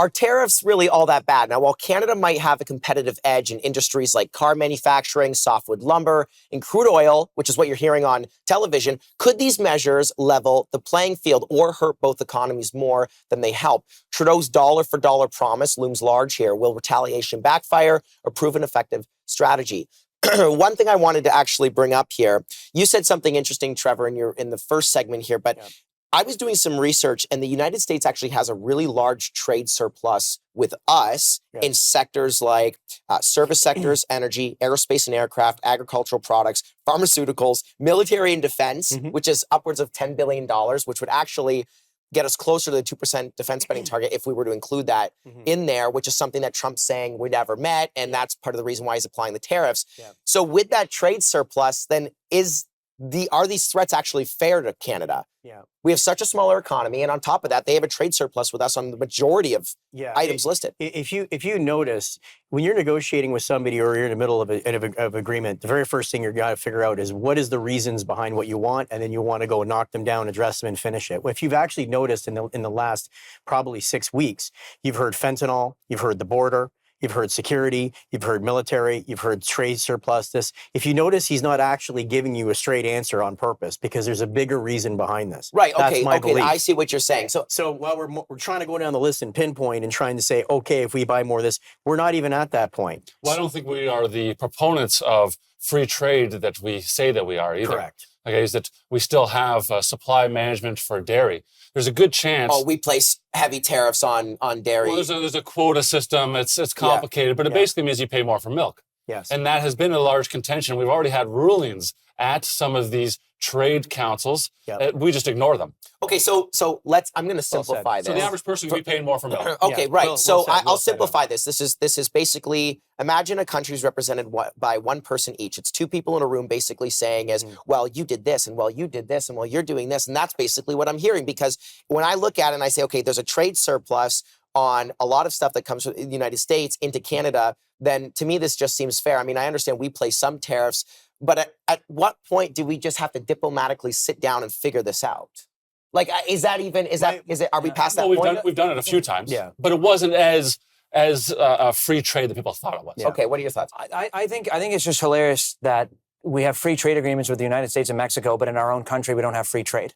are tariffs really all that bad? Now, while Canada might have a competitive edge in industries like car manufacturing, softwood lumber, and crude oil, which is what you're hearing on television, could these measures level the playing field or hurt both economies more than they help? Trudeau's dollar-for-dollar promise looms large here. Will retaliation backfire or prove an effective strategy? One thing I wanted to actually bring up here, you said something interesting, Trevor, in the first segment here, but I was doing some research, and the United States actually has a really large trade surplus with us in sectors like service sectors, energy, aerospace and aircraft, agricultural products, pharmaceuticals, military and defense, which is upwards of $10 billion, which would actually get us closer to the 2% defense spending target if we were to include that in there, which is something that Trump's saying we never met, and that's part of the reason why he's applying the tariffs. So with that trade surplus, then are these threats actually fair to Canada? We have such a smaller economy, and on top of that, they have a trade surplus with us on the majority of items listed. If you notice, when you're negotiating with somebody or you're in the middle of an agreement, the very first thing you're got to figure out is what is the reasons behind what you want, and then you want to go knock them down, address them, and finish it. If you've actually noticed in the last probably 6 weeks, you've heard fentanyl, you've heard the border, you've heard security, you've heard military, you've heard trade surplus. If you notice, he's not actually giving you a straight answer on purpose because there's a bigger reason behind this. Right. That's okay. my Okay. belief. I see what you're saying. So while we're trying to go down the list and pinpoint and trying to say, okay, if we buy more of this, we're not even at that point. Well, I don't think we are the proponents of free trade that we say that we are either. Correct. Okay, is that we still have supply management for dairy. There's a good chance. Oh, we place heavy tariffs on dairy. Well, there's a quota system. It's complicated, but it basically means you pay more for milk. Yes. And that has been a large contention. We've already had rulings at some of these trade councils. We just ignore them. Okay, so I'm going to simplify this. So the average person would be paying more for milk. Okay, right. So I'll simplify this. This is basically, imagine a country is represented by one person each. It's two people in a room basically saying well, you did this, and well, you did this, and well, you're doing this. And that's basically what I'm hearing, because when I look at it and I say, okay, there's a trade surplus on a lot of stuff that comes from the United States into Canada, then to me, this just seems fair. I mean, I understand we place some tariffs, but at what point do we just have to diplomatically sit down and figure this out? Like, are we past that point? We've done it a few times, but it wasn't as free trade that people thought it was. Okay, what are your thoughts? I think it's just hilarious that we have free trade agreements with the United States and Mexico, but in our own country, we don't have free trade.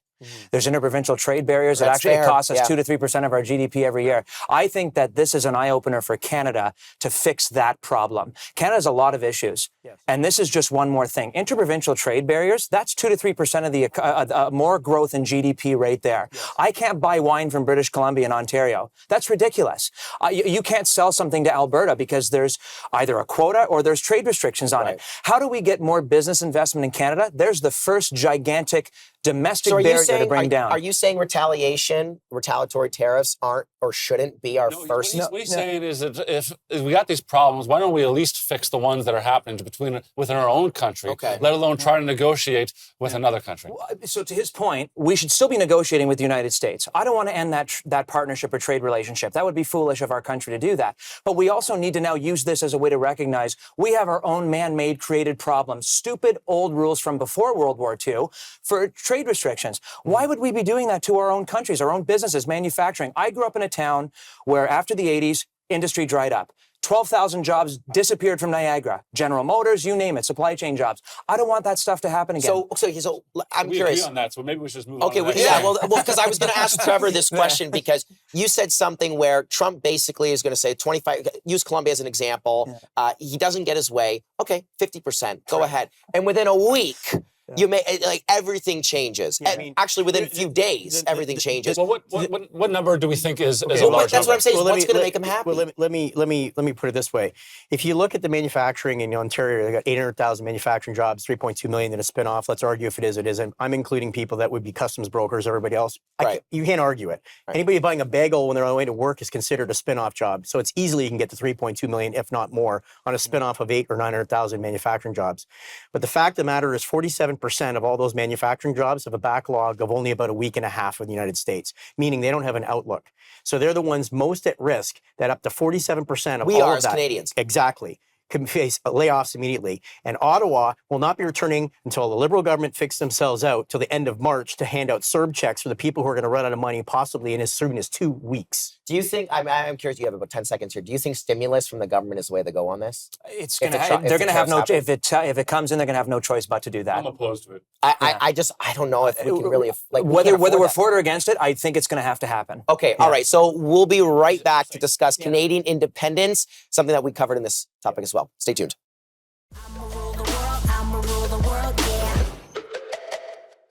There's interprovincial trade barriers that actually cost us 2 to 3% of our GDP every year. I think that this is an eye-opener for Canada to fix that problem. Canada has a lot of issues, and this is just one more thing. Interprovincial trade barriers, that's 2 to 3% of the more growth in GDP right there. I can't buy wine from British Columbia and Ontario. That's ridiculous. You can't sell something to Alberta because there's either a quota or there's trade restrictions on it. How do we get more business investment in Canada? There's the first gigantic domestic barrier to bring down. Are you saying retaliatory tariffs aren't or shouldn't be our first? What he's saying is that if we got these problems, why don't we at least fix the ones that are happening within our own country, let alone try to negotiate with another country? So to his point, we should still be negotiating with the United States. I don't want to end that partnership or trade relationship. That would be foolish of our country to do that. But we also need to now use this as a way to recognize we have our own man-made created problems, stupid old rules from before World War II for trade restrictions. Why would we be doing that to our own countries, our own businesses, manufacturing? I grew up in a town where after the 80s, industry dried up. 12,000 jobs disappeared from Niagara. General Motors, you name it, supply chain jobs. I don't want that stuff to happen again. So I'm we curious. Agree on that, so maybe we should just move on. Well, because I was going to ask Trevor this question because you said something where Trump basically is going to say 25. Use Colombia as an example. He doesn't get his way. Okay, 50%. Go ahead. And within a week. You may everything changes. Actually, within a few days, everything changes. Well, what number do we think is a large number? That's what I'm saying. What's going to make them happy? Well, let me put it this way. If you look at the manufacturing in Ontario, they got 800,000 manufacturing jobs, 3.2 million in a spinoff. Let's argue if it is, it isn't. I'm including people that would be customs brokers, everybody else. You can't argue it. Anybody buying a bagel when they're on the way to work is considered a spinoff job. So it's easily you can get to 3.2 million, if not more, on a spinoff of 800,000 or 900,000 manufacturing jobs. But the fact of the matter is 47% of all those manufacturing jobs have a backlog of only about a week and a half in the United States, meaning they don't have an outlook. So they're the ones most at risk that up to 47% of all of that. We are as Canadians. Exactly. could face layoffs immediately. And Ottawa will not be returning until the Liberal government fix themselves out till the end of March to hand out CERB checks for the people who are going to run out of money, possibly in as soon as 2 weeks. Do you think, I'm curious, you have about 10 seconds here. Do you think stimulus from the government is the way to go on this? It's going to, they're going to have no, if it comes in, they're going to have no choice but to do that. I'm opposed to it. I don't know if we can really, like, whether we're for it or against it, I think it's going to have to happen. Okay, all right. So we'll be right back to discuss Canadian independence, something that we covered in this topic as well. Stay tuned. I'ma rule the world, yeah.